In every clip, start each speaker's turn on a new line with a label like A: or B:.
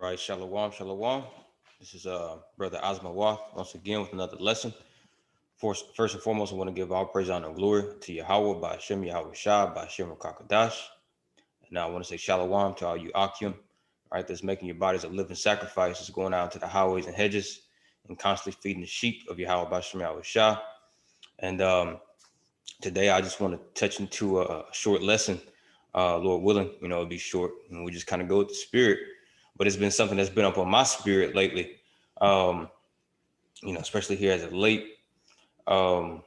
A: Right, shalom, shalom. This is brother YAHAWAH once again with another lesson. First and foremost, I want to give all praise, honor, and glory to Yahawah by Hashem, YAHAWASHI, by Hashem Kakadash. And now I want to say shalom to all you Akim, right? That's making your bodies a living sacrifice. It's going out to the highways and hedges and constantly feeding the sheep of Yahawah by Hashem, YAHAWASHI. And today I just want to touch into a short lesson, Lord willing. It'll be short, and we just kind of go with the spirit. But it's been something that's been up on my spirit lately, especially here as of late, and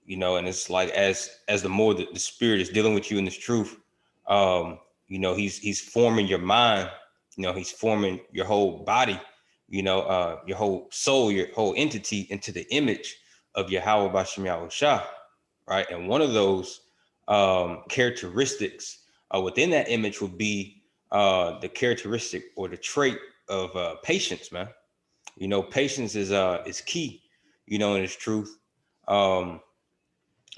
A: it's like as the more the spirit is dealing with you in this truth, he's forming your mind, he's forming your whole body, your whole soul, your whole entity into the image of Yahawah Bashem Yahushua, right? And one of those characteristics within that image would be the characteristic or the trait of patience, man. Patience is key, in its truth. And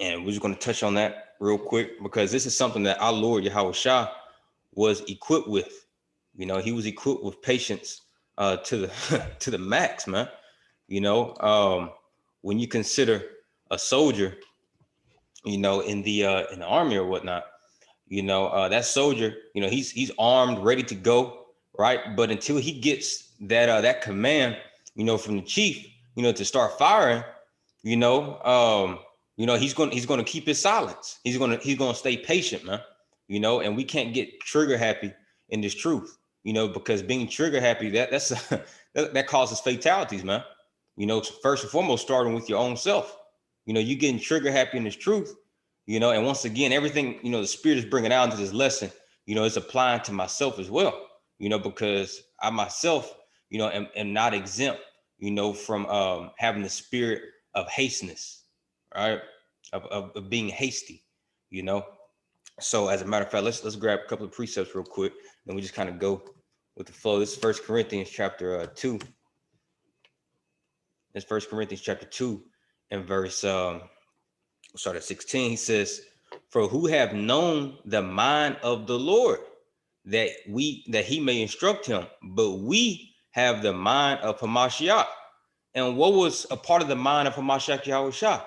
A: we're just going to touch on that real quick because this is something that our Lord Yahawashi was equipped with. He was equipped with patience to the to the max, man. When you consider a soldier, in the army or whatnot, that soldier, he's armed, ready to go, right? But until he gets that command, from the chief, to start firing, he's going to keep his silence. He's going to stay patient, man. And we can't get trigger happy in this truth, because being trigger happy, that's that causes fatalities, man. First and foremost, starting with your own self. You getting trigger happy in this truth. And once again, everything, the spirit is bringing out into this lesson, it's applying to myself as well, because I myself, am not exempt, from having the spirit of hasteness, right? Of being hasty, So as a matter of fact, let's grab a couple of precepts real quick, and we just kind of go with the flow. This is 1 Corinthians chapter 2. This 1 Corinthians chapter 2 and verse start at 16. He says, "For who have known the mind of the Lord, that he may instruct him, but we have the mind of Hamashiach." And what was a part of the mind of Hamashiach Yahushua?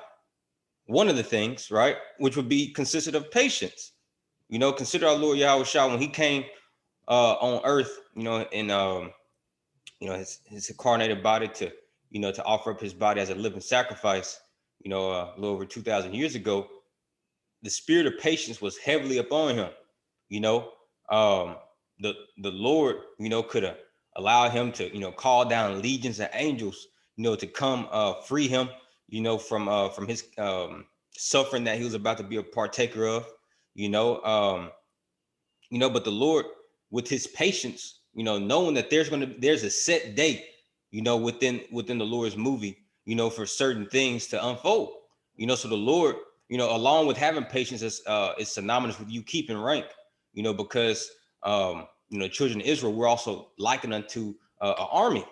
A: One of the things, right, which would be consisted of patience. Consider our Lord Yahushua when he came on earth, in his incarnated body to offer up his body as a living sacrifice. A little over 2,000 years ago, the spirit of patience was heavily upon him. The Lord, could have allowed him to, call down legions of angels, to come free him, from his suffering that he was about to be a partaker of, but the Lord, with his patience, knowing that there's a set date, within the Lord's movie, for certain things to unfold, so the Lord, along with having patience is synonymous with you keeping rank, because, children of Israel, we're also likened unto an army,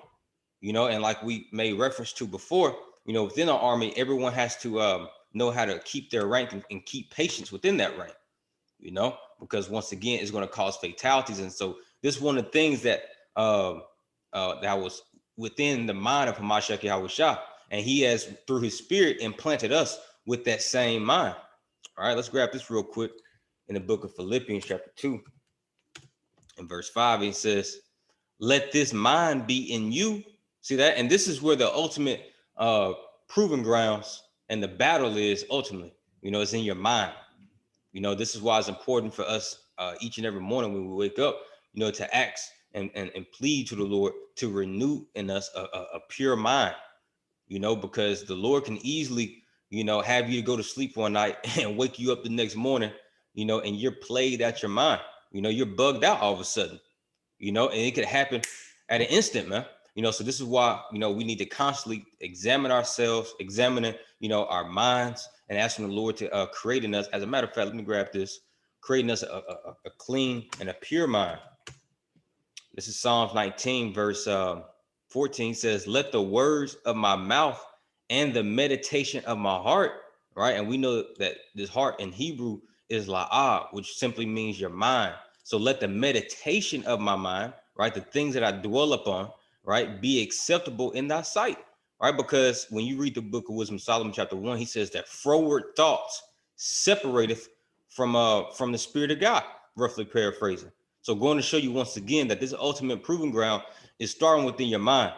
A: and like we made reference to before, within our army, everyone has to know how to keep their rank and keep patience within that rank, because once again, it's going to cause fatalities. And so this is one of the things that that was within the mind of Hamashiach Yahushua. And he has, through his spirit, implanted us with that same mind. All right, let's grab this real quick in the book of Philippians chapter 2 and verse 5. He says, "Let this mind be in you." See that? And this is where the ultimate proving grounds and the battle is ultimately, it's in your mind. This is why it's important for us each and every morning when we wake up, to ask and plead to the Lord to renew in us a pure mind. Because the Lord can easily, have you to go to sleep one night and wake you up the next morning, and you're played at your mind, you're bugged out all of a sudden, and it could happen at an instant, man. So this is why, we need to constantly examine ourselves, examining, our minds, and asking the Lord to create in us. As a matter of fact, let me grab this, creating us a clean and a pure mind. This is Psalms 19, verse 14 says, "Let the words of my mouth and the meditation of my heart," right? And we know that this heart in Hebrew is la'ah, which simply means your mind. So let the meditation of my mind, right? The things that I dwell upon, right? Be acceptable in thy sight, right? Because when you read the book of Wisdom, Solomon chapter 1, he says that froward thoughts separateth from the spirit of God, roughly paraphrasing. So going to show you once again that this ultimate proving ground is starting within your mind,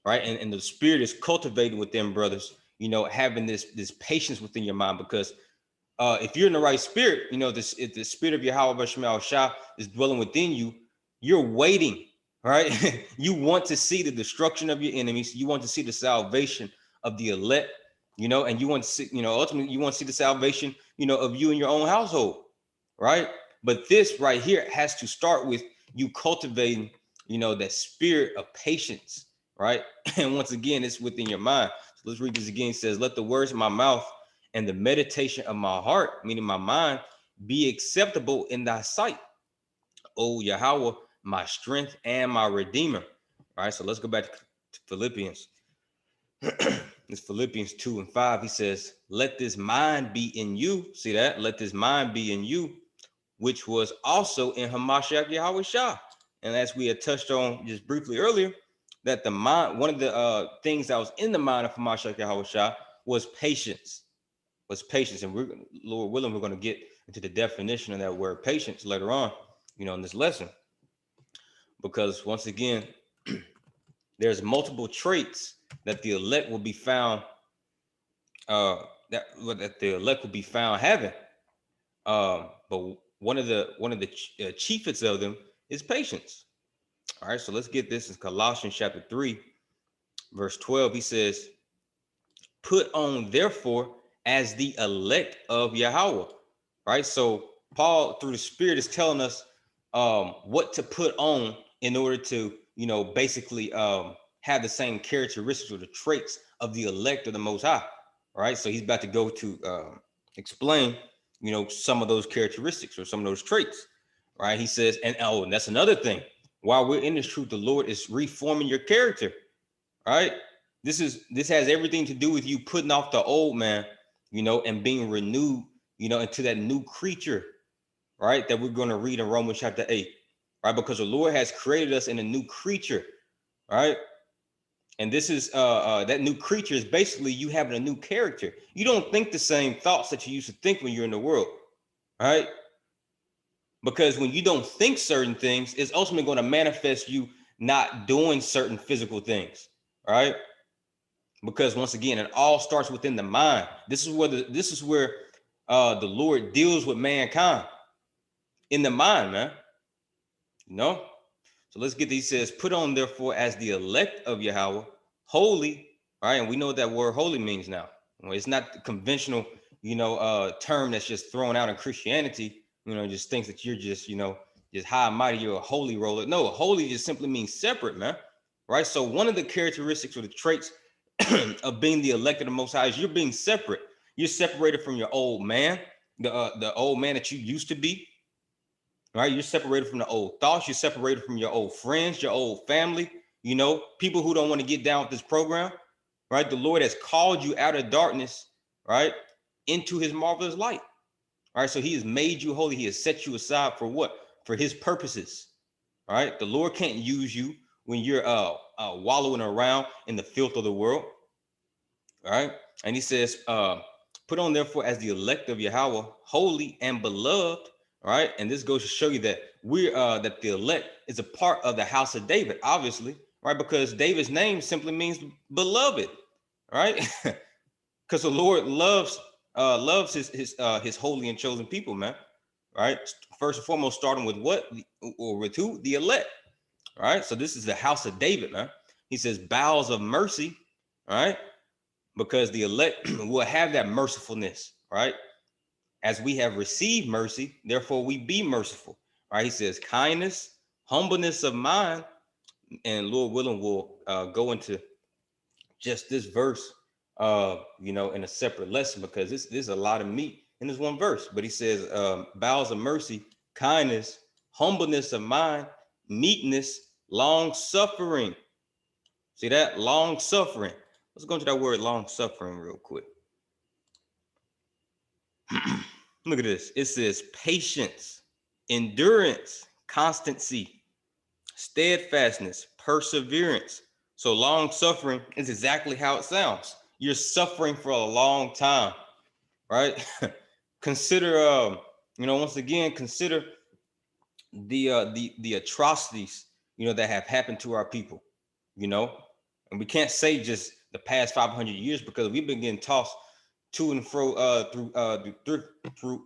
A: right? And the spirit is cultivated within, brothers, having this patience within your mind, because if you're in the right spirit, if the spirit of YAHAWAH is dwelling within you, you're waiting, right? You want to see the destruction of your enemies. You want to see the salvation of the elect, and you want to see, ultimately you want to see the salvation, of you and your own household, right? But this right here has to start with you cultivating, that spirit of patience, right? And once again, it's within your mind. So let's read this again. It says, let the words of my mouth and the meditation of my heart, meaning my mind, be acceptable in thy sight, O Yahawah, my strength and my redeemer. All right, so let's go back to Philippians. It's Philippians 2:5. He says, let this mind be in you. See that? Let this mind be in you, which was also in Hamashiach Yahawashi. And as we had touched on just briefly earlier, that the mind, one of the things that was in the mind of Hamashiach Yahawashi was patience. And we're, Lord willing, we're going to get into the definition of that word patience later on, in this lesson, because once again, there's multiple traits that the elect will be found, that the elect will be found having, but one of the chiefest of them is patience. All right, so let's get this in Colossians chapter 3, verse 12. He says, put on therefore as the elect of Yahawah. Right, so Paul through the Spirit is telling us what to put on in order to basically have the same characteristics or the traits of the elect of the Most High. All right, so he's about to go to explain some of those characteristics or some of those traits. Right, he says, and that's another thing, while we're in this truth, the Lord is reforming your character. All right, this has everything to do with you putting off the old man, and being renewed, into that new creature, right? That we're going to read in Romans chapter 8, right? Because the Lord has created us in a new creature, right? And this is that new creature is basically you having a new character. You don't think the same thoughts that you used to think when you're in the world, right? Because when you don't think certain things, it's ultimately going to manifest you not doing certain physical things, right? Because once again, it all starts within the mind. This is where the Lord deals with mankind, in the mind, man. So let's get these. He says, put on therefore as the elect of Yahawah, holy. All right, and we know what that word holy means now. It's not the conventional, term that's just thrown out in Christianity. Just thinks that you're just, just high and mighty, you're a holy roller. No, holy just simply means separate, man. Right. So one of the characteristics or the traits of being the elect of the Most High is you're being separate. You're separated from your old man, the old man that you used to be. Right, you're separated from the old thoughts. You're separated from your old friends, your old family. People who don't want to get down with this program. Right, the Lord has called you out of darkness, right, into His marvelous light. All right, so He has made you holy. He has set you aside for what? For His purposes. All right, the Lord can't use you when you're wallowing around in the filth of the world. All right, and He says, put on therefore as the elect of Yahawah, holy and beloved. All right, and this goes to show you that that the elect is a part of the house of David, obviously, right? Because David's name simply means beloved, right? Because the Lord loves his holy and chosen people, man. Right. First and foremost, starting with what, or with who? The elect. All right. So this is the house of David, man. He says bowels of mercy. All right. Because the elect will have that mercifulness, right? As we have received mercy, therefore we be merciful. Right? He says kindness, humbleness of mind, and Lord willing, we'll go into just this verse, in a separate lesson, because there's a lot of meat in this one verse. But he says, bowels of mercy, kindness, humbleness of mind, meekness, long suffering. See that? Long suffering. Let's go into that word long suffering real quick. Look at this. It says patience, endurance, constancy, steadfastness, perseverance. So long suffering is exactly how it sounds. You're suffering for a long time, right? Consider, once again, consider the atrocities, that have happened to our people, and we can't say just the past 500 years, because we've been getting tossed to and fro through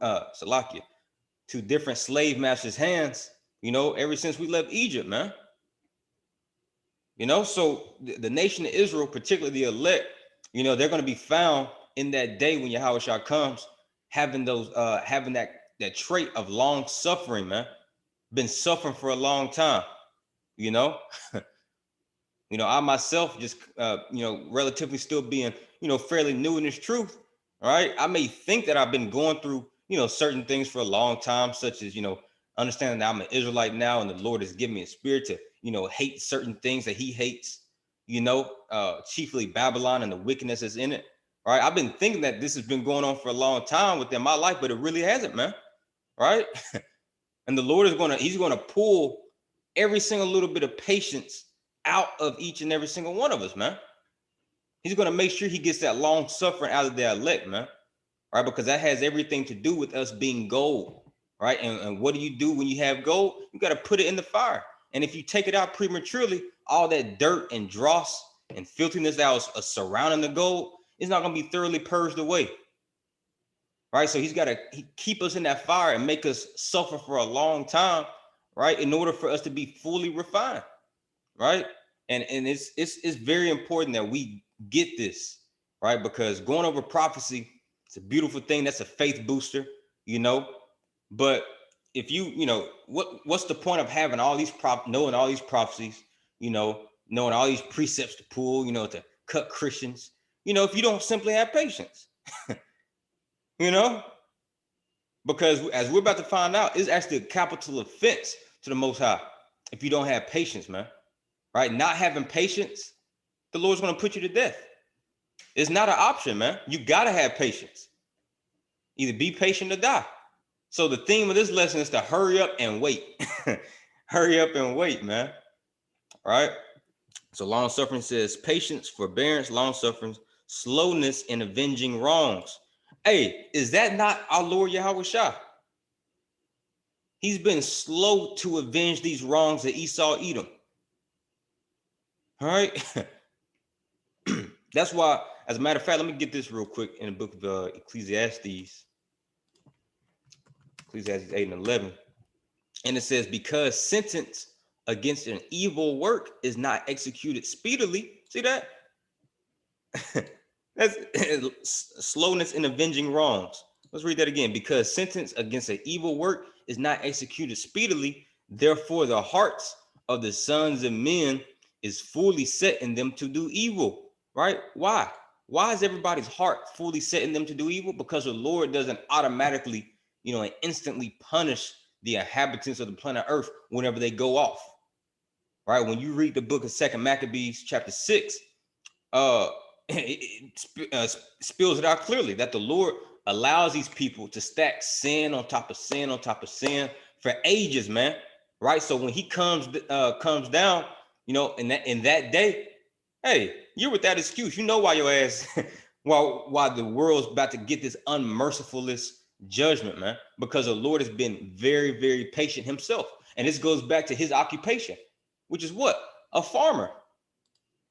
A: Salakia, to different slave masters' hands, ever since we left Egypt, man. So the nation of Israel, particularly the elect, they're going to be found in that day when Yahawashi comes, having that trait of long suffering, man. Been suffering for a long time, I myself just relatively still being fairly new in this truth. All right, I may think that I've been going through certain things for a long time, such as understanding that I'm an Israelite now, and the Lord has given me a spirit to hate certain things that He hates, chiefly Babylon and the wickedness that's in it. All right, I've been thinking that this has been going on for a long time within my life, but it really hasn't, man. Right. And the Lord He's gonna pull every single little bit of patience out of each and every single one of us, man. He's gonna make sure He gets that long suffering out of the elect, man. Right? Because that has everything to do with us being gold, right? And what do you do when you have gold? You got to put it in the fire. And if you take it out prematurely, all that dirt and dross and filthiness that was surrounding the gold is not gonna be thoroughly purged away. Right, so He's got to keep us in that fire and make us suffer for a long time, right, in order for us to be fully refined, right? And it's very important that we get this, right? Because going over prophecy, it's a beautiful thing. That's a faith booster, But if what's the point of having all these knowing all these prophecies, knowing all these precepts to pull, to cut Christians, if you don't simply have patience. Because as we're about to find out, it's actually a capital offense to the Most High if you don't have patience, man. Right? Not having patience, the Lord's going to put you to death. It's not an option, man. You got to have patience. Either be patient or die. So the theme of this lesson is to hurry up and wait. Hurry up and wait, man. All right? So long suffering says patience, forbearance, long suffering, slowness in avenging wrongs. Hey, is that not our Lord Yahawashi? He's been slow to avenge these wrongs that Esau, Edom. All right. That's why, as a matter of fact, let me get this real quick in the book of Ecclesiastes 8 and 11. And it says, because sentence against an evil work is not executed speedily. See that? That's slowness in avenging wrongs. Let's read that again. Because sentence against an evil work is not executed speedily, therefore the hearts of the sons of men is fully set in them to do evil. Right? Why? Why is everybody's heart fully set in them to do evil? Because the Lord doesn't automatically, and instantly punish the inhabitants of the planet Earth whenever they go off. Right? When you read the book of 2 Maccabees chapter 6, it spills it out clearly that the Lord allows these people to stack sin on top of sin on top of sin for ages, man. Right? So when He comes down, in that day, hey, you're without excuse. You know why your ass, why the world's about to get this unmercifulness judgment, man, because the Lord has been very, very patient Himself. And this goes back to His occupation, which is what? A farmer.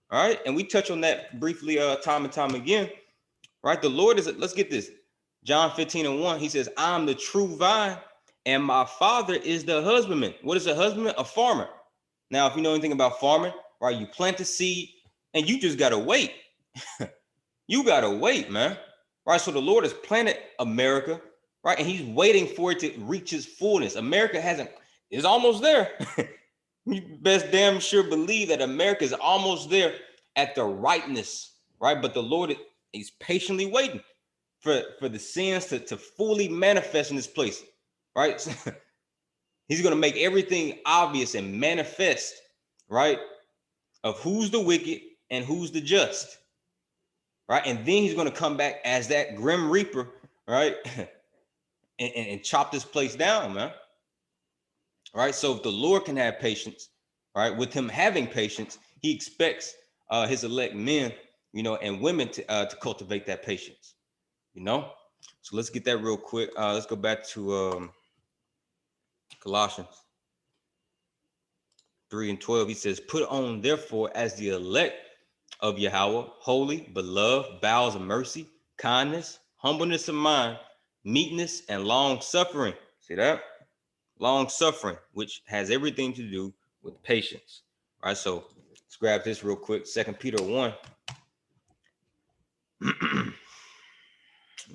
A: All right. And we touch on that briefly time and time again. Right. The Lord is, let's get this. John 15 and 1, He says, I'm the true vine and my Father is the husbandman. What is a husbandman? A farmer. Now, if you know anything about farming, right, you plant the seed and you just got to wait. You got to wait, man. Right. So the Lord has planted America, right, and He's waiting for it to reach its fullness. America is almost there. You best damn sure believe that America is almost there at the rightness, right? But the Lord is patiently waiting for the sins to fully manifest in this place, right? He's going to make everything obvious and manifest, right, of who's the wicked and who's the just, right? And then He's going to come back as that grim reaper, right, and chop this place down, man. Right? So if the Lord can have patience, right? With him having patience, he expects his elect men, and women to cultivate that patience, So let's get that real quick. Let's go back to Colossians 3:12. He says, "Put on therefore as the elect of Yahawah, holy, beloved, bowels of mercy, kindness, humbleness of mind, meekness, and long suffering." See that? Long suffering, which has everything to do with patience. All right, so let's grab this real quick. 2 Peter 1.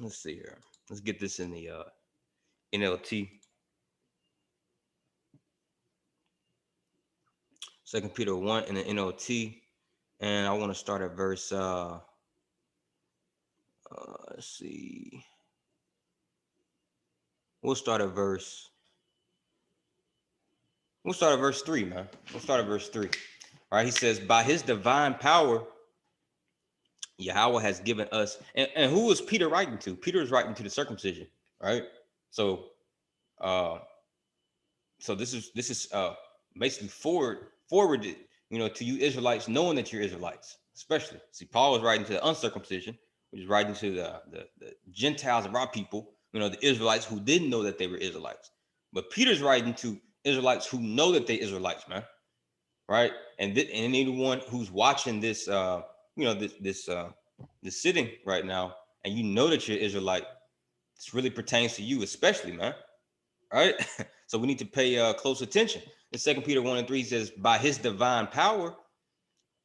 A: Let's see here. Let's get this in the NLT. 2 Peter 1 in the NLT. And I want to start at verse, let's see. We'll start at verse 3, man. We'll start at verse 3. All right, he says, "By his divine power, Yahawah has given us," and who was Peter writing to? Peter is writing to the circumcision, right? So this is basically forwarded, to you Israelites, knowing that you're Israelites, especially. See, Paul was writing to the uncircumcision, which is writing to the Gentiles of our people, the Israelites who didn't know that they were Israelites. But Peter's writing to Israelites who know that they're Israelites, man, right? And anyone who's watching this, this sitting right now, and you know that you're Israelite, this really pertains to you, especially, man. Right? So we need to pay close attention. In 2 Peter 1:3, he says, "By his divine power,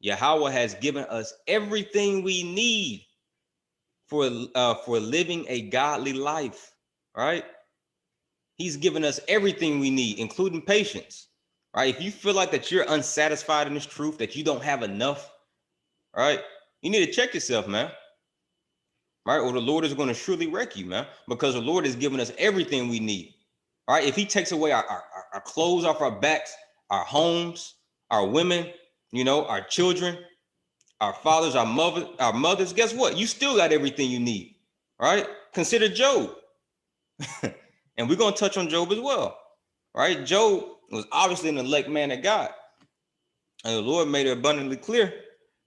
A: Yahawah has given us everything we need for living a godly life." Right? He's given us everything we need, including patience. Right? If you feel like that you're unsatisfied in this truth, that you don't have enough, right? You need to check yourself, man. Right? Or the Lord is going to surely wreck you, man, because the Lord has given us everything we need. All right, if he takes away our clothes off our backs, our homes, our women, our children, our fathers, our mothers, guess what? You still got everything you need. All right, consider Job. And we're going to touch on Job as well. All right, Job was obviously an elect man of God. And the Lord made it abundantly clear,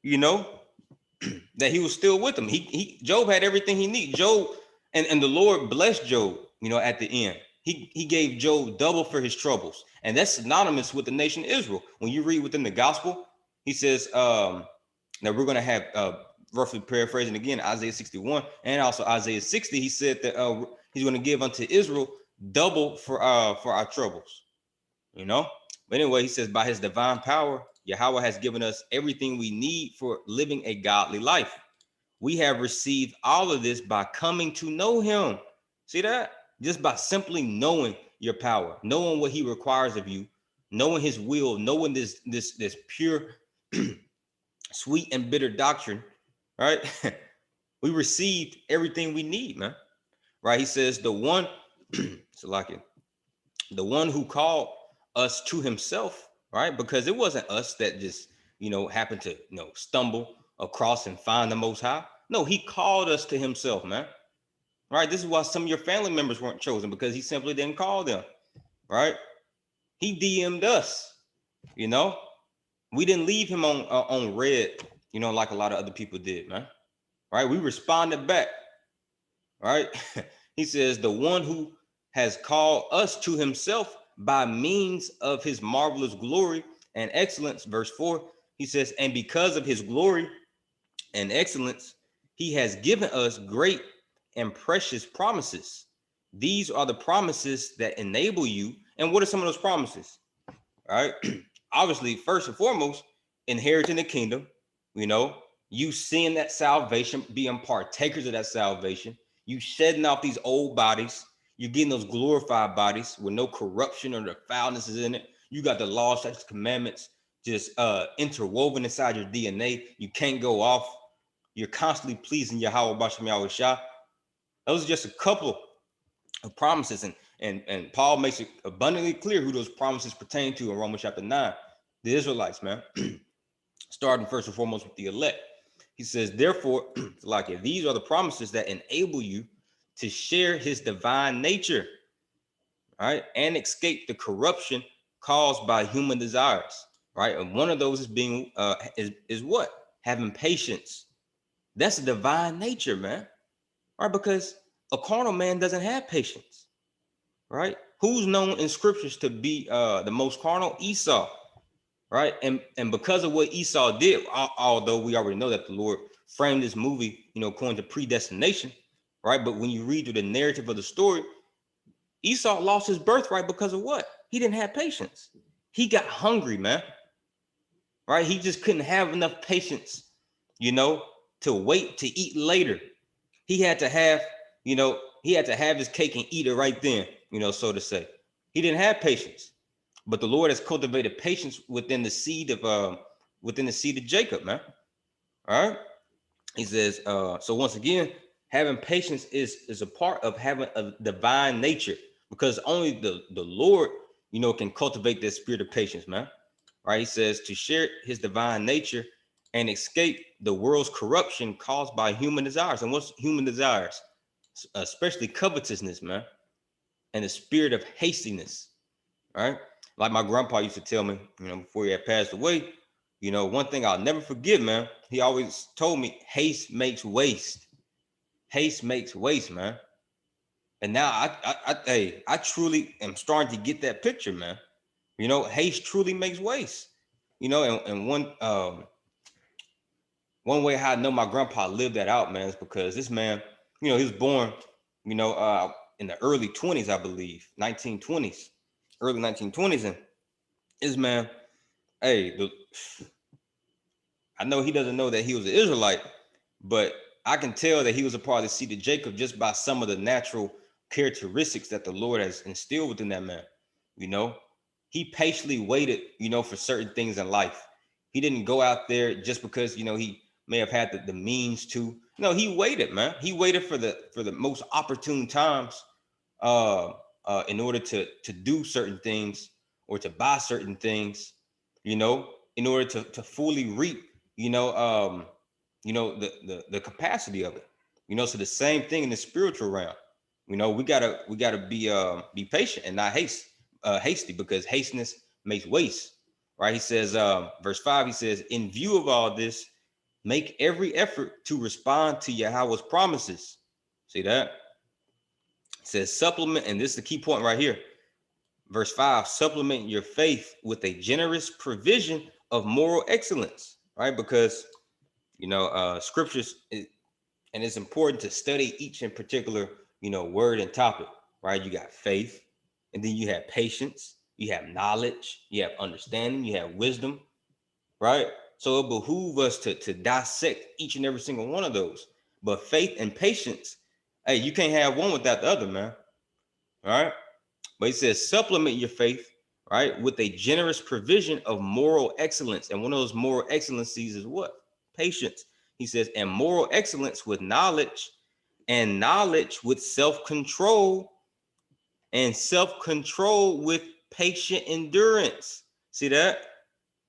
A: that he was still with him. Job had everything he needed. Job, and the Lord blessed Job, at the end. He gave Job double for his troubles. And that's synonymous with the nation Israel. When you read within the gospel, he says, now we're going to have, roughly paraphrasing again, Isaiah 61 and also Isaiah 60. He said that he's going to give unto Israel double for our troubles, But anyway, he says, by his divine power, Yahawah has given us everything we need for living a godly life. We have received all of this by coming to know him. See that? Just by simply knowing your power, knowing what he requires of you, knowing his will, knowing this pure, sweet and bitter doctrine, right? We received everything we need, man. Right? He says the one, the one who called us to himself, right? Because it wasn't us that just, happened to, stumble across and find the Most High. No, he called us to himself, man. Right? This is why some of your family members weren't chosen, because he simply didn't call them. Right? He DM'd us. We didn't leave him on red, like a lot of other people did, man. Right? We responded back. Right? He says the one who has called us to himself by means of his marvelous glory and excellence. Verse 4, he says, and because of his glory and excellence, he has given us great and precious promises. These are the promises that enable you. And what are some of those promises? All right. Obviously, first and foremost, inheriting the kingdom, you seeing that salvation, being partakers of that salvation, you shedding off these old bodies, you're getting those glorified bodies with no corruption or the foulness is in it. You got the law, statutes, commandments just interwoven inside your DNA. You can't go off. You're constantly pleasing YAHAWASHI. Those are just a couple of promises, and Paul makes it abundantly clear who those promises pertain to in Romans chapter 9. The Israelites, man. Starting first and foremost with the elect. He says, therefore, these are the promises that enable you to share his divine nature, right, and escape the corruption caused by human desires, right? And one of those is being is what? Having patience. That's a divine nature, man. Right? Because a carnal man doesn't have patience, right? Who's known in scriptures to be the most carnal? Esau, right? And because of what Esau did, although we already know that the Lord framed this movie, according to predestination, right? But when you read through the narrative of the story, Esau lost his birthright because of what? He didn't have patience. He got hungry, man. Right? He just couldn't have enough patience, to wait to eat later. He had to have, he had to have his cake and eat it right then, so to say. He didn't have patience. But the Lord has cultivated patience within the seed of Jacob, man. All right. He says, so once again, having patience is a part of having a divine nature, because only the Lord, can cultivate this spirit of patience, man. Right? He says to share his divine nature and escape the world's corruption caused by human desires. And what's human desires? Especially covetousness, man, and the spirit of hastiness. Right? Like my grandpa used to tell me, before he had passed away, one thing I'll never forget, man. He always told me, haste makes waste. Haste makes waste, man. And now I truly am starting to get that picture, man. Haste truly makes waste. And one way how I know my grandpa lived that out, man, is because this man, he was born, in the early 20s, I believe, 1920s, early 1920s, and this man, hey, I know he doesn't know that he was an Israelite, but I can tell that he was a part of the seed of Jacob just by some of the natural characteristics that the Lord has instilled within that man. He patiently waited, for certain things in life. He didn't go out there just because, he may have had the means to. No, he waited, man. He waited for the most opportune times in order to do certain things or to buy certain things, in order to fully reap, the capacity of it. So the same thing in the spiritual realm. We gotta be patient and not hasty, because hastiness makes waste. Right? He says, verse 5, he says, in view of all this, make every effort to respond to Yahawah's promises. See that? It says supplement, and this is the key point right here. Verse 5, supplement your faith with a generous provision of moral excellence, right? Because, scriptures, and it's important to study each in particular, word and topic, right? You got faith, and then you have patience, you have knowledge, you have understanding, you have wisdom, right? So it behooves us to dissect each and every single one of those. But faith and patience, hey, you can't have one without the other, man. All right. But he says supplement your faith, right, with a generous provision of moral excellence. And one of those moral excellencies is what? Patience. He says, and moral excellence with knowledge, and knowledge with self-control, and self-control with patient endurance. See that?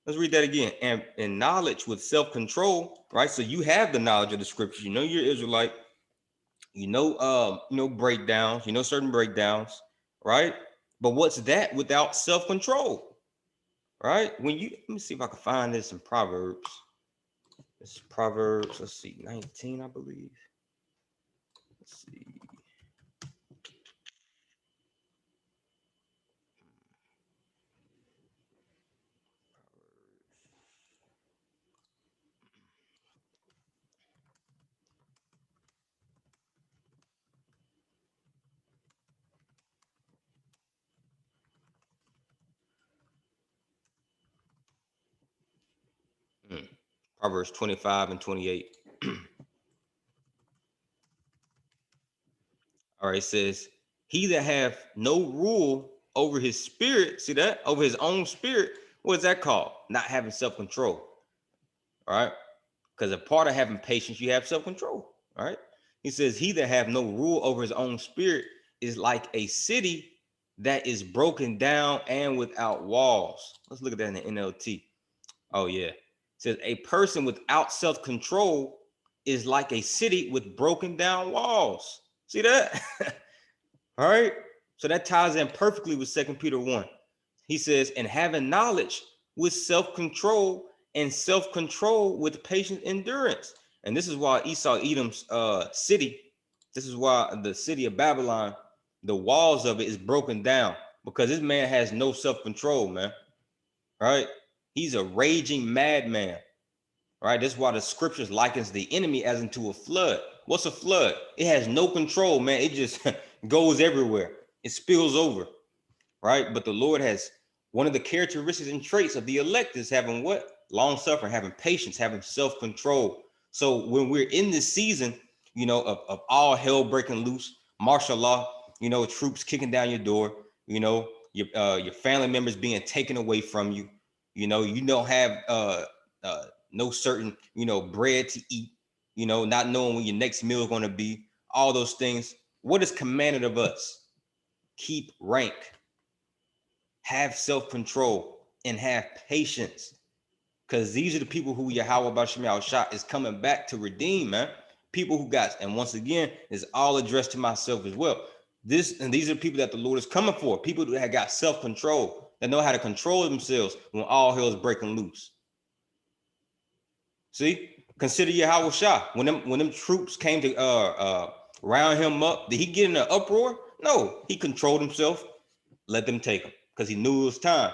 A: Let's read that again. And knowledge with self-control, right? So you have the knowledge of the scriptures. You're Israelite. Breakdowns. Certain breakdowns, right? But what's that without self-control, right? Let me see if I can find this in Proverbs. This is Proverbs. Let's see, 19, I believe. Let's see. Proverbs 25 and 28. All right, it says, he that have no rule over his spirit, see that? Over his own spirit, what is that called? Not having self-control. All right. Because a part of having patience, you have self-control. All right. He says, he that have no rule over his own spirit is like a city that is broken down and without walls. Let's look at that in the NLT. Oh, yeah. It says, a person without self-control is like a city with broken down walls. See that? All right. So that ties in perfectly with 2 Peter 1. He says, and having knowledge with self-control, and self-control with patient endurance. And this is why Esau Edom's city, this is why the city of Babylon, the walls of it is broken down, because this man has no self-control, man. Right? He's a raging madman. Right? That's why the scriptures likens the enemy as into a flood. What's a flood? It has no control, man. It just goes everywhere. It spills over. Right? But the Lord has, one of the characteristics and traits of the elect is having what? Long suffering, having patience, having self-control. So when we're in this season, you know, of all hell breaking loose, martial law, you know, troops kicking down your door, you know, your family members being taken away from you, you know, you don't have no certain, you know, bread to eat, you know, not knowing when your next meal is going to be, all those things. What is commanded of us? Keep rank, have self-control, and have patience, because these are the people who YAHAWAH is coming back to redeem, man. People who got, and once again, is all addressed to myself as well. These are people that the Lord is coming for. People that have got self-control, that know how to control themselves when all hell is breaking loose. See, consider YAHAWASHI. When them troops came to round him up, did he get in an uproar? No, he controlled himself, let them take him, because he knew it was time.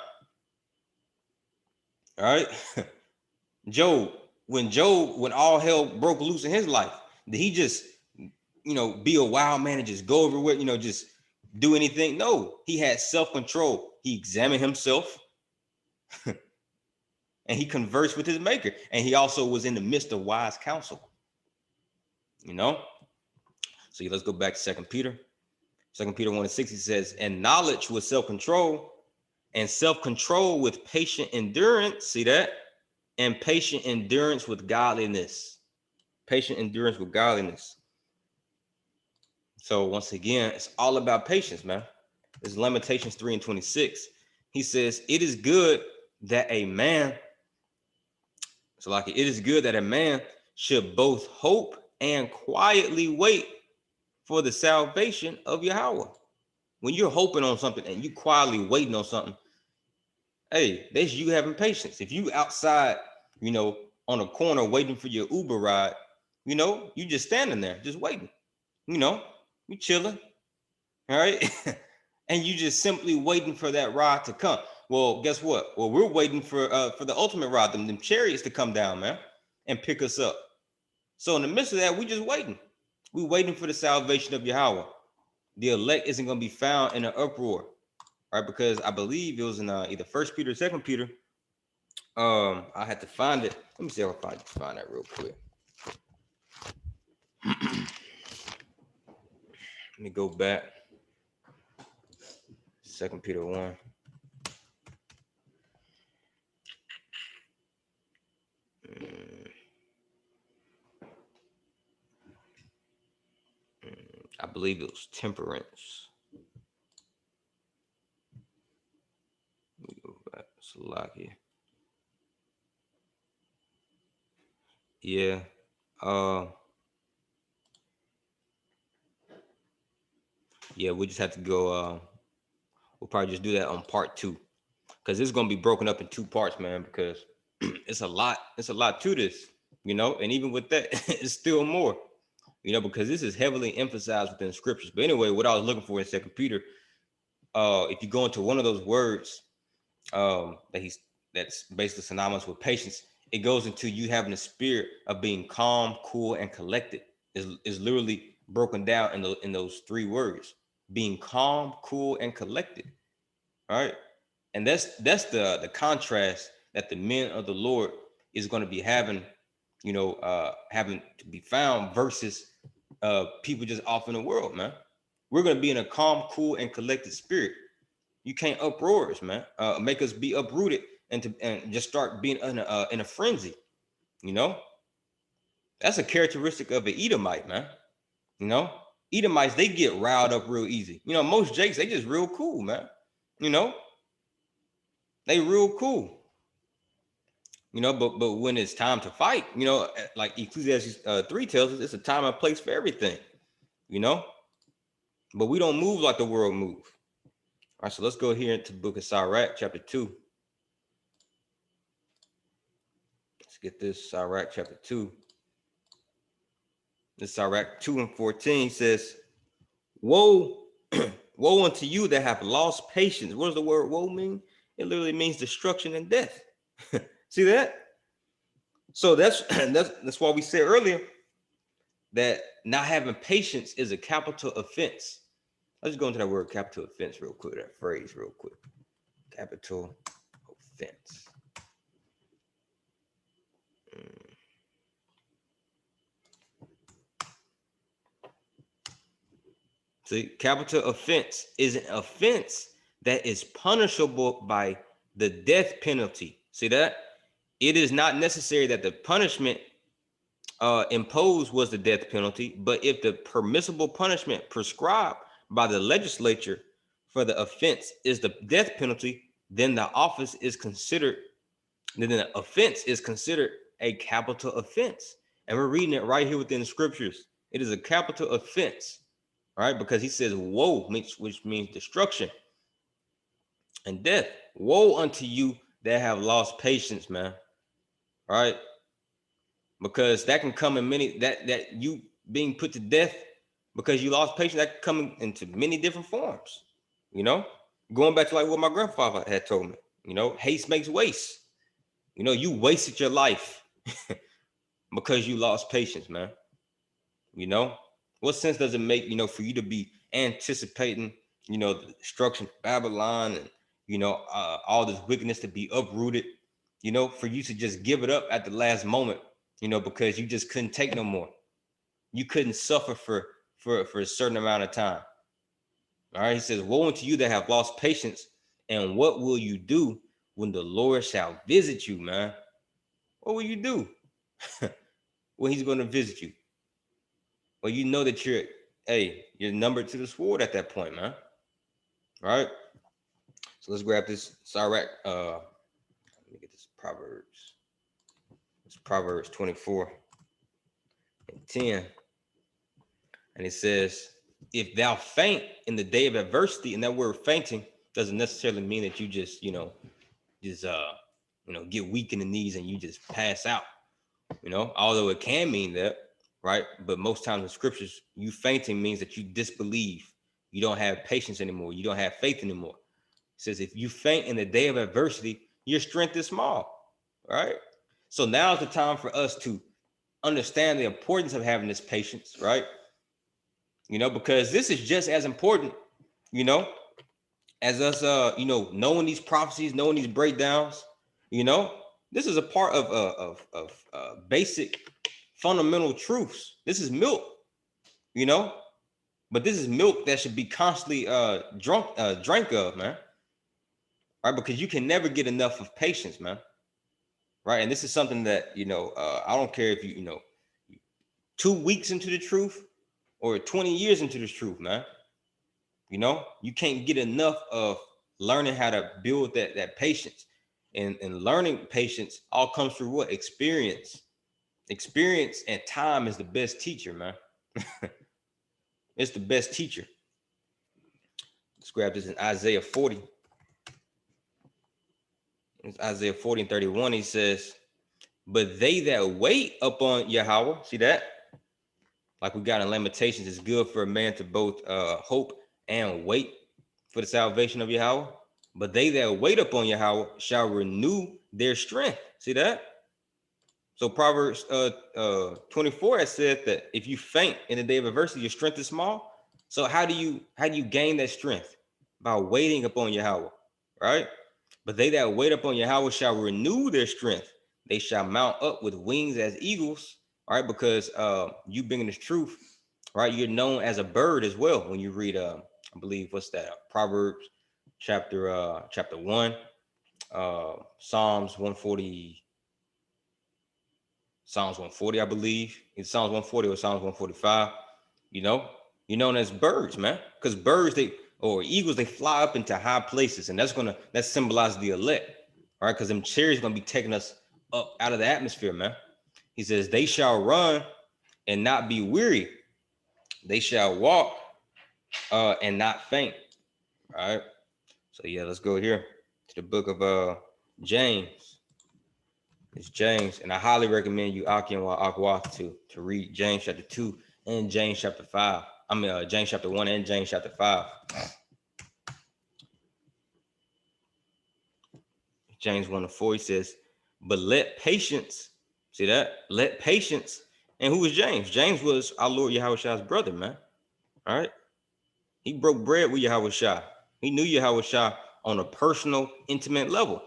A: All right. Job, when all hell broke loose in his life, did he just, you know, be a wild man and just go everywhere, you know, just do anything? No, he had self-control. He examined himself and he conversed with his maker. And he also was in the midst of wise counsel, you know? So let's go back to 2 Peter. 2 Peter 1:6, he says, and knowledge with self-control, and self-control with patient endurance. See that? And patient endurance with godliness. Patient endurance with godliness. So once again, it's all about patience, man. It's Lamentations 3:26. He says, it is good that a man, so like it is good that a man should both hope and quietly wait for the salvation of Yahawah. When you're hoping on something and you quietly waiting on something, hey, that's you having patience. If you outside, you know, on a corner waiting for your Uber ride, you know, you just standing there, just waiting, you know, you chilling, all right? And you just simply waiting for that ride to come. Well, guess what? Well, we're waiting for the ultimate ride, them chariots to come down, man, and pick us up. So in the midst of that, we just waiting. We waiting for the salvation of Yahawah. The elect isn't going to be found in an uproar, right? Because I believe it was in either 1 Peter or 2 Peter. I had to find it. Let me see if I can find that real quick. Let me go back. 2 Peter 1. I believe it was temperance. Let me go back. Salakia. Yeah. Yeah, we just have to go. We'll probably just do that on part 2, because it's gonna be broken up in 2 parts, man. Because it's a lot. It's a lot to this, you know. And even with that, it's still more, you know, because this is heavily emphasized within scriptures. But anyway, what I was looking for in 2 Peter, if you go into one of those words, that's basically synonymous with patience, it goes into you having a spirit of being calm, cool, and collected. Is literally broken down in those 3 words: being calm, cool, and collected. All right, and that's the contrast that the men of the Lord is going to be having, you know, having to be found versus people just off in the world, man. We're going to be in a calm, cool, and collected spirit. You can't uproar us, man. Make us be uprooted and just start being in a frenzy. You know, that's a characteristic of an Edomite, man. You know, Edomites, they get riled up real easy. You know, most Jakes, they just real cool, man. You know, they real cool. You know, but when it's time to fight, you know, like Ecclesiastes 3 tells us, it's a time and place for everything. You know, but we don't move like the world move. All right, so let's go here into the book of Sirach, chapter 2. get this. Sirach chapter 2. This Sirach 2:14 says, woe, woe unto you that have lost patience. What does the word woe mean? It literally means destruction and death. See that? So that's that's why we said earlier that not having patience is a capital offense. Let's go into that word capital offense real quick, that phrase real quick. Capital offense. See, capital offense is an offense that is punishable by the death penalty. See that? It is not necessary that the punishment imposed was the death penalty, but if the permissible punishment prescribed by the legislature for the offense is the death penalty, then the offense is considered a capital offense. And we're reading it right here within the scriptures. It is a capital offense, right? Because he says woe, which means destruction and death. Woe unto you that have lost patience, man. All right. Because that can come in many, that you being put to death because you lost patience, that can come into many different forms. You know, going back to like what my grandfather had told me, you know, haste makes waste. You know, you wasted your life because you lost patience, man. You know, what sense does it make, you know, for you to be anticipating, you know, the destruction of Babylon and, you know, all this wickedness to be uprooted, you know, for you to just give it up at the last moment, you know, because you just couldn't take no more. You couldn't suffer for a certain amount of time. All right, he says, woe unto you that have lost patience, and what will you do when the Lord shall visit you, man? What will you do when he's going to visit you? Well, you know that you're numbered to the sword at that point, man. All right. So let's grab this Sirach. Let me get this Proverbs. It's Proverbs 24:10. And it says, if thou faint in the day of adversity, and that word fainting doesn't necessarily mean that you just, get weak in the knees and you just pass out, you know, although it can mean that, right? But most times in scriptures, you fainting means that you disbelieve. You don't have patience anymore. You don't have faith anymore. It says, if you faint in the day of adversity, your strength is small, right? So now is the time for us to understand the importance of having this patience, right? You know, because this is just as important, you know, as us, knowing these prophecies, knowing these breakdowns. You know, this is a part of basic fundamental truths. This is milk, you know, but this is milk that should be constantly drank of, man. Right, because you can never get enough of patience, man. Right, and this is something that I don't care if you 2 weeks into the truth or 20 years into the truth, man. You know, you can't get enough of learning how to build that patience, and learning patience all comes through what? Experience and time is the best teacher, man. It's the best teacher. Let's grab this in Isaiah 40. It's Isaiah 40:31. He says, but they that wait upon Yahawah, see that? Like we got in Lamentations, it's good for a man to both hope and wait for the salvation of Yahawah. But they that wait upon Yahawah shall renew their strength. See that? So Proverbs 24 has said that if you faint in the day of adversity, your strength is small. So how do you gain that strength? By waiting upon Yahawah, right? But they that wait upon Yahawah shall renew their strength. They shall mount up with wings as eagles, right? Because you bringing this truth, right? You're known as a bird as well. When you read, I believe, what's that? Proverbs chapter 1, Psalms 140. Psalms 140, I believe. It's Psalms 140 or Psalms 145. You know, you're known as birds, man. Because birds, or eagles, they fly up into high places, and that symbolizes the elect, all right? Because them chariots gonna be taking us up out of the atmosphere, man. He says, they shall run and not be weary. They shall walk and not faint. All right. So yeah, let's go here to the book of James. It's James, and I highly recommend you, Aki and YAHAWAH, to read James chapter 2 and James chapter 5. I mean, James chapter 1 and James chapter 5. James 1:4, he says, but let patience, see that? Let patience. And who was James? James was our Lord Yahawah's brother, man. All right. He broke bread with Yahawah. He knew Yahawah on a personal, intimate level.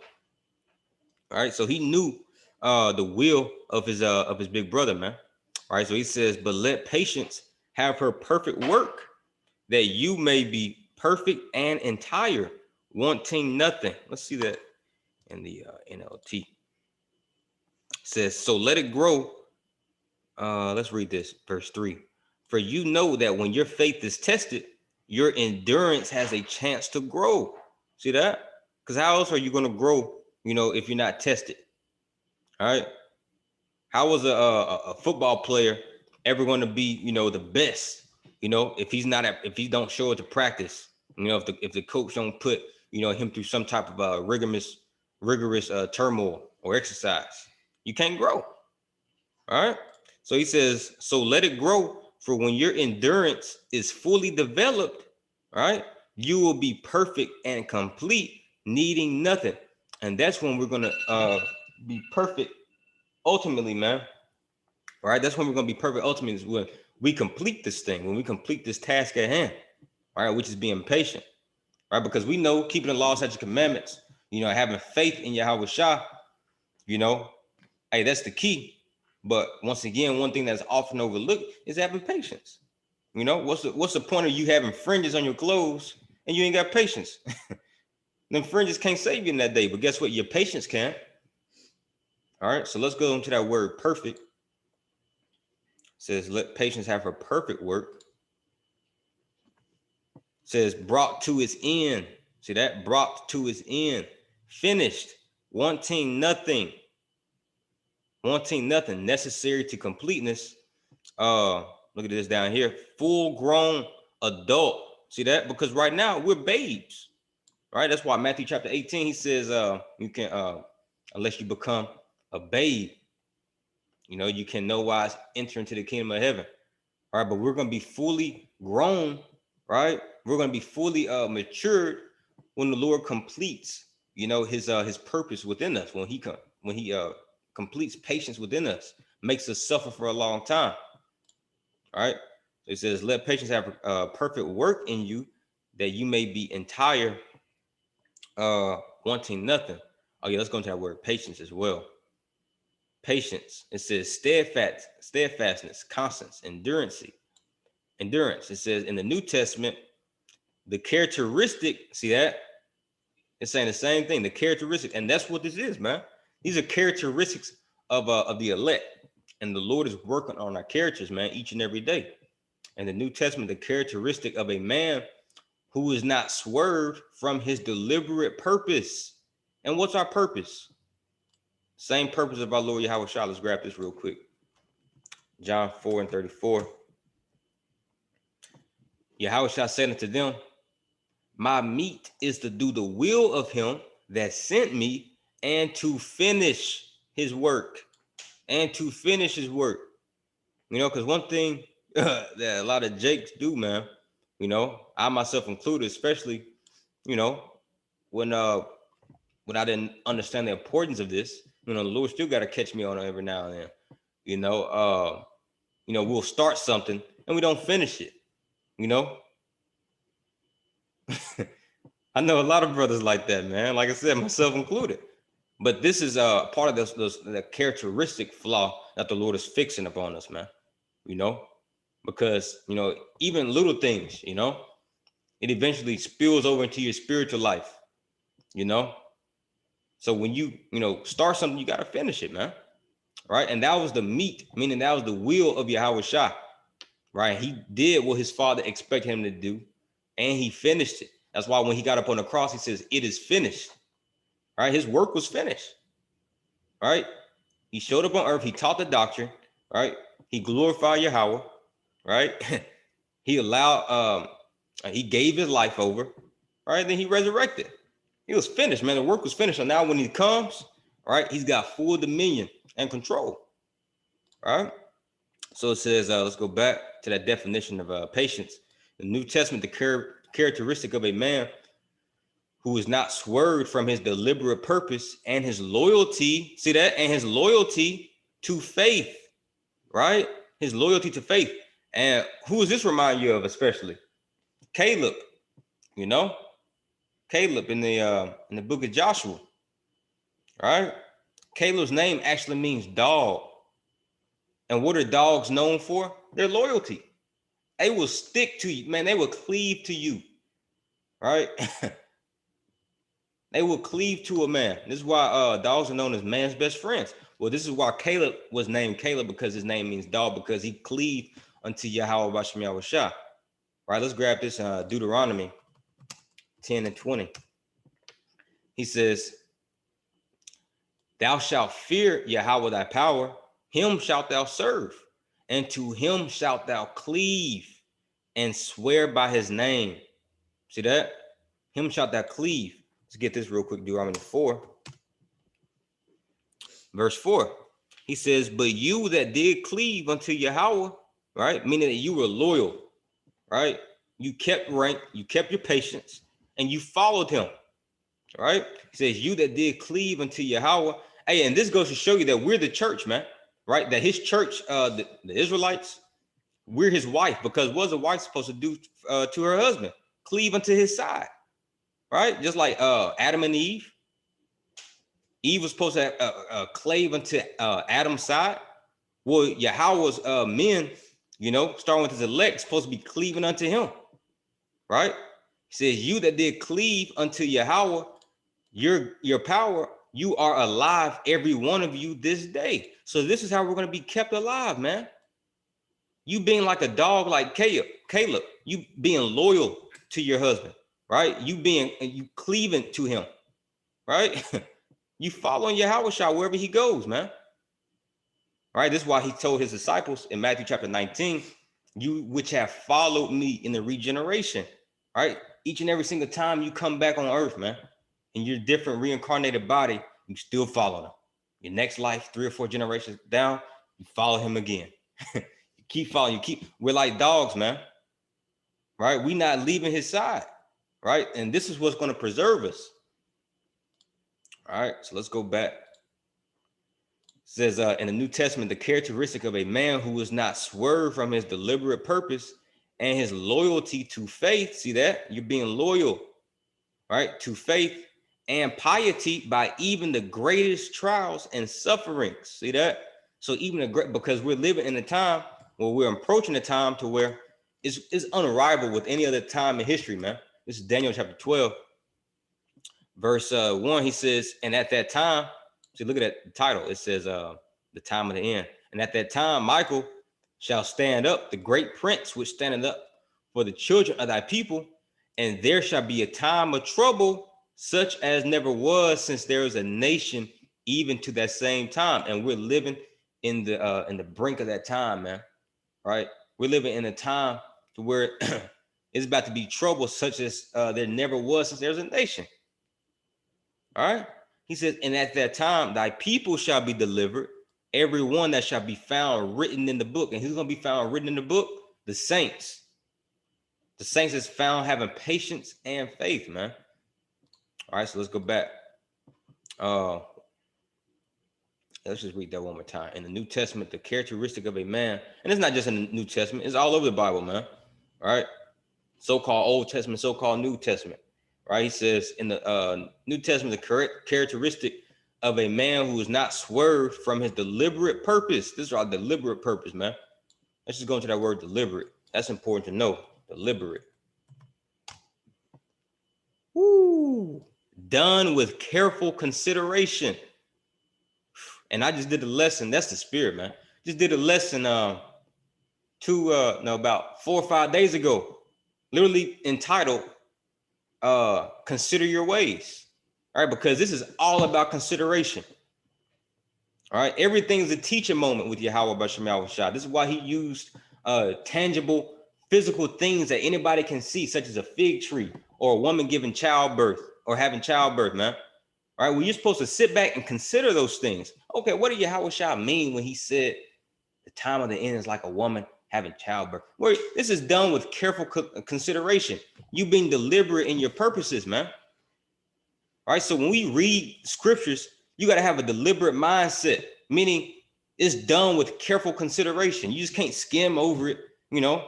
A: All right. So he knew the will of his big brother, man. All right. So he says, but let patience have her perfect work, that you may be perfect and entire, wanting nothing. Let's see that in the NLT. It says, so let it grow. Let's read this, verse 3. For you know that when your faith is tested, your endurance has a chance to grow. See that? Because how else are you going to grow, if you're not tested? All right. How was a football player ever going to be, the best, if he don't show it to practice, if the coach don't put, him through some type of rigorous turmoil or exercise, you can't grow. All right. So he says, so let it grow, for when your endurance is fully developed, all right, you will be perfect and complete, needing nothing. And that's when we're going to be perfect ultimately, man. All right. That's when we're going to be perfect ultimately, is when we complete this thing, when we complete this task at hand, all right, which is being patient, right? Because we know keeping the law, such commandments, having faith in Yahawah, hey, that's the key. But once again, one thing that's often overlooked is having patience. What's the point of you having fringes on your clothes and you ain't got patience? Them fringes can't save you in that day, but guess what? Your patience can. All right, so let's go into that word perfect. It says, let patience have her perfect work. It says, brought to its end. See that? Brought to its end. Finished. Wanting nothing. Wanting nothing necessary to completeness. Look at this down here. Full-grown adult. See that? Because right now we're babes. Right? That's why Matthew chapter 18, he says, you can, unless you become a babe, you can no wise enter into the kingdom of heaven. All right, but we're going to be fully grown, right? We're going to be fully matured when the Lord completes, his purpose within us. When he completes patience within us, makes us suffer for a long time. All right. So it says, let patience have perfect work in you, that you may be entire, wanting nothing. Oh yeah, let's go into that word patience as well. Patience. It says steadfastness, constance, endurance. It says in the New Testament, the characteristic, see that? It's saying the same thing, the characteristic, and that's what this is, man. These are characteristics of the elect, and the Lord is working on our characters, man, each and every day. And the New Testament, the characteristic of a man who is not swerved from his deliberate purpose. And what's our purpose? Same purpose of our Lord Yahawah. Let's grab this real quick. John 4:34. Yahawah said unto them, my meat is to do the will of him that sent me, and to finish his work. And to finish his work. Because one thing that a lot of Jakes do, man, I myself included, especially, when I didn't understand the importance of this, the Lord still got to catch me on it every now and then. We'll start something and we don't finish it. I know a lot of brothers like that, man. Like I said, myself included. But this is part of the characteristic flaw that the Lord is fixing upon us, man. Because even little things, it eventually spills over into your spiritual life. So when you start something, you got to finish it, man. Right? And that was the meat, meaning that was the will of Yahawah. Right? He did what his father expected him to do, and he finished it. That's why when he got up on the cross, he says, it is finished. Right? His work was finished. Right? He showed up on earth. He taught the doctrine. Right? He glorified Yahawah. Right? He allowed, he gave his life over. Right? Then he resurrected. He was finished, man. The work was finished. So now when he comes, right? He's got full dominion and control, right? So it says, let's go back to that definition of patience. The New Testament, the characteristic of a man who is not swerved from his deliberate purpose and his loyalty, see that? And his loyalty to faith, right? His loyalty to faith. And who does this remind you of especially? Caleb, you know? Caleb in the book of Joshua, right? Caleb's name actually means dog. And what are dogs known for? Their loyalty. They will stick to you, man. They will cleave to you, right? They will cleave to a man. This is why dogs are known as man's best friends. Well, this is why Caleb was named Caleb, because his name means dog, because he cleaved unto YAHAWASHI. Right, let's grab this Deuteronomy 10 and 20. He says, thou shalt fear Yahweh thy power, him shalt thou serve, and to him shalt thou cleave and swear by his name. See that? Him shalt thou cleave. Let's get this real quick. Deuteronomy 4, verse 4. He says, but you that did cleave unto Yahweh, right? Meaning that you were loyal, right? You kept rank, you kept your patience, and you followed him, right? He says, you that did cleave unto Yahweh. Hey, and this goes to show you that we're the church, man, right? That his church, the Israelites, we're his wife, because what's a wife supposed to do to her husband? Cleave unto his side, right? Just like Adam and Eve. Eve was supposed to cleave unto Adam's side. Well, Yahweh's men, you know, starting with his elect, supposed to be cleaving unto him, right? He says, you that did cleave unto Yahweh, your power, you are alive, every one of you this day. So this is how we're going to be kept alive, man. You being like a dog, like Caleb, you being loyal to your husband, right? You cleaving to him, right? You following Yahawah wherever he goes, man. Right? This is why he told his disciples in Matthew chapter 19, you which have followed me in the regeneration, right? Each and every single time you come back on earth, man, in your different reincarnated body, you still follow him. Your next life, 3 or 4 generations down, you follow him again. You keep following, we're like dogs, man, right? We're not leaving his side, right? And this is what's going to preserve us. All right, so let's go back. It says in the New Testament, the characteristic of a man who is not swerved from his deliberate purpose and his loyalty to faith. See that? You're being loyal, right? To faith and piety by even the greatest trials and sufferings. See that? So even because we're living in a time where we're approaching a time to where it's unrivaled with any other time in history, man. This is Daniel chapter 12, verse 1. He says, and at that time, see, look at that the title. It says the time of the end. And at that time, Michael shall stand up, the great prince which standeth up for the children of thy people, and there shall be a time of trouble such as never was since there was a nation, even to that same time. And we're living in the brink of that time, man. Right? We're living in a time to where it's about to be trouble such as there never was since there was a nation. All right. He says, and at that time, thy people shall be delivered, every one that shall be found written in the book. And who's going to be found written in the book? The saints. The saints is found having patience and faith, man. All right, so let's go back. Let's just read that one more time. In the New Testament, the characteristic of a man, and it's not just in the New Testament, it's all over the Bible, man. All right. So-called Old Testament, so-called New Testament. Right, he says in the New Testament, the correct characteristic of a man who is not swerved from his deliberate purpose. This is our deliberate purpose, man. Let's just go into that word deliberate. That's important to know. Deliberate. Woo. Done with careful consideration. And I just did the lesson. That's the spirit, man. Just did a lesson about 4 or 5 days ago, literally entitled consider your ways. All right, because this is all about consideration. All right, everything's a teaching moment with Yahweh Bashem Yahushua. This is why he used tangible physical things that anybody can see, such as a fig tree or a woman giving childbirth or having childbirth, man. right? Well, you're supposed to sit back and consider those things. Okay, what did Yahawashi mean when he said the time of the end is like a woman having childbirth? Where this is done with careful consideration. You being deliberate in your purposes, man. All right, so when we read scriptures, you got to have a deliberate mindset, meaning it's done with careful consideration. You just can't skim over it, you know.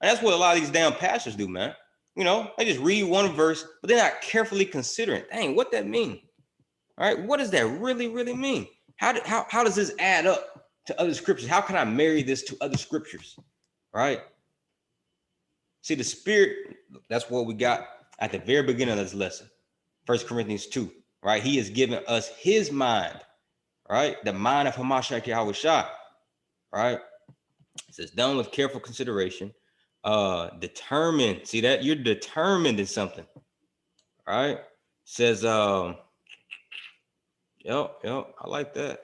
A: And that's what a lot of these damn pastors do, man. You know, they just read one verse, but they're not carefully considering, dang, what that mean? All right, what does that really mean? How does this add up to other scriptures? How can I marry this to other scriptures? All right. See, the Spirit, that's what we got at the very beginning of this lesson. 1 Corinthians 2, right? He has given us his mind, right? The mind of Hamashiach Yahawashi, right? It says, done with careful consideration, determined. See that? You're determined in something, right? It says, yep, I like that.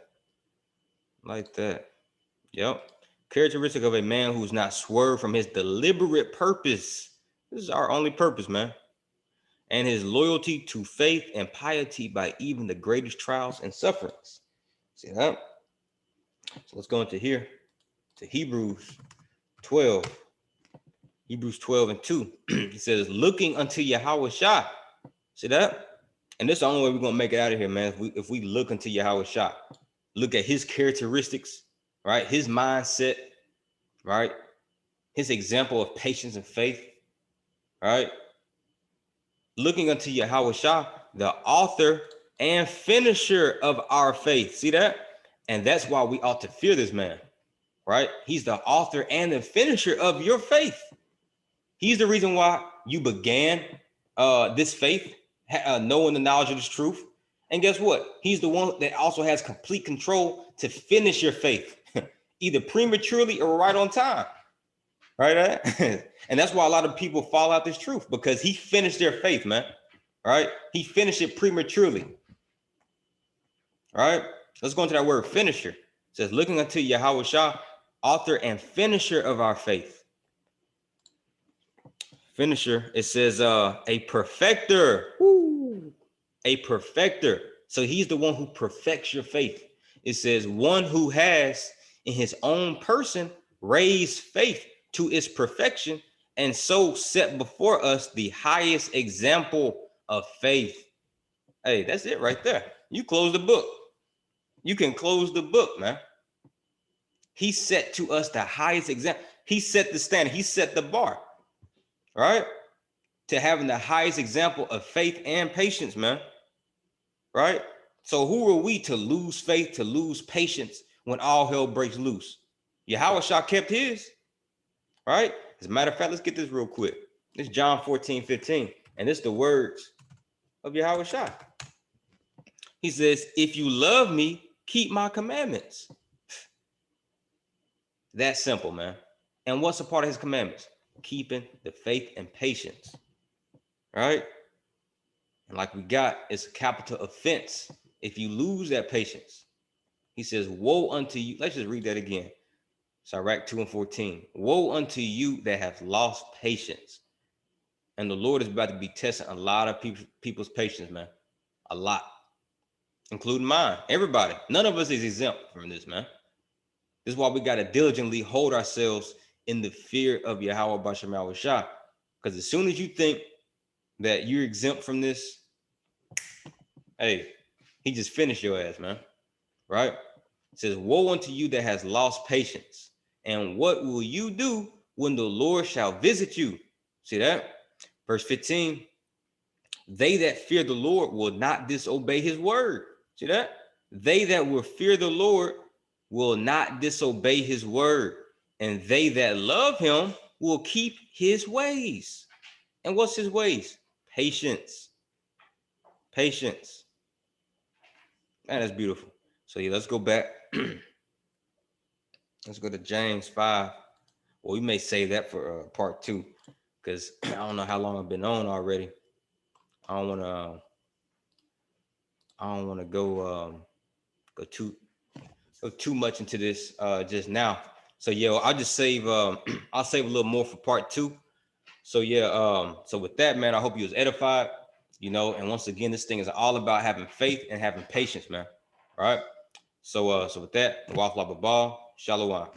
A: Yep. Characteristic of a man who's not swerved from his deliberate purpose. This is our only purpose, man. And his loyalty to faith and piety by even the greatest trials and sufferings. See that? So let's go into here to Hebrews 12. Hebrews 12 and 2. He says, looking unto Yahawashi. See that? And this is the only way we're going to make it out of here, man. If we look unto Yahawashi, look at his characteristics, right? His mindset, right? His example of patience and faith, right? Looking unto Yahawashi, the author and finisher of our faith. See that? And that's why we ought to fear this man, right? He's the author and the finisher of your faith. He's the reason why you began this faith, knowing the knowledge of this truth. And guess what? He's the one that also has complete control to finish your faith, either prematurely or right on time. Right? And that's why a lot of people fall out this truth, because he finished their faith, man. Right? He finished it prematurely. All right? Let's go into that word finisher. It says, looking unto Yahawashi, author and finisher of our faith. Finisher, it says a perfecter. Woo. A perfecter. So he's the one who perfects your faith. It says one who has in his own person raised faith to its perfection, and so set before us the highest example of faith. Hey, that's it right there. You close the book. You can close the book, man. He set to us the highest example. He set the standard. He set the bar, right? To having the highest example of faith and patience, man. Right? So who are we to lose faith, to lose patience when all hell breaks loose? Yahawashi kept his. Right? As a matter of fact, let's get this real quick. This is John 14:15. And this is the words of Yahawashi. He says, if you love me, keep my commandments. That's simple, man. And what's a part of his commandments? Keeping the faith and patience. Right? And like we got, it's a capital offense if you lose that patience. He says, woe unto you. Let's just read that again. Sirach 2 and 14. Woe unto you that have lost patience. And the Lord is about to be testing a lot of people's patience, man. A lot. Including mine. Everybody. None of us is exempt from this, man. This is why we got to diligently hold ourselves in the fear of Yahweh Bashem Yahawashi. Because as soon as you think that you're exempt from this, hey, he just finished your ass, man. Right? It says, woe unto you that has lost patience. And what will you do when the Lord shall visit you? See that? Verse 15. They that fear the Lord will not disobey his word. See that? They that will fear the Lord will not disobey his word. And they that love him will keep his ways. And what's his ways? Patience. Patience. Man, that's beautiful. So yeah, let's go back. Let's go to James 5. Well, we may save that for part 2, because I don't know how long I've been on already. I don't want to go too much into this just now. So yeah, I'll just save I'll save a little more for part 2. So yeah, so with that, man, I hope you was edified. you know. And once again, this thing is all about having faith and having patience, man. All right. So with that, Waffle Ball, Shalom.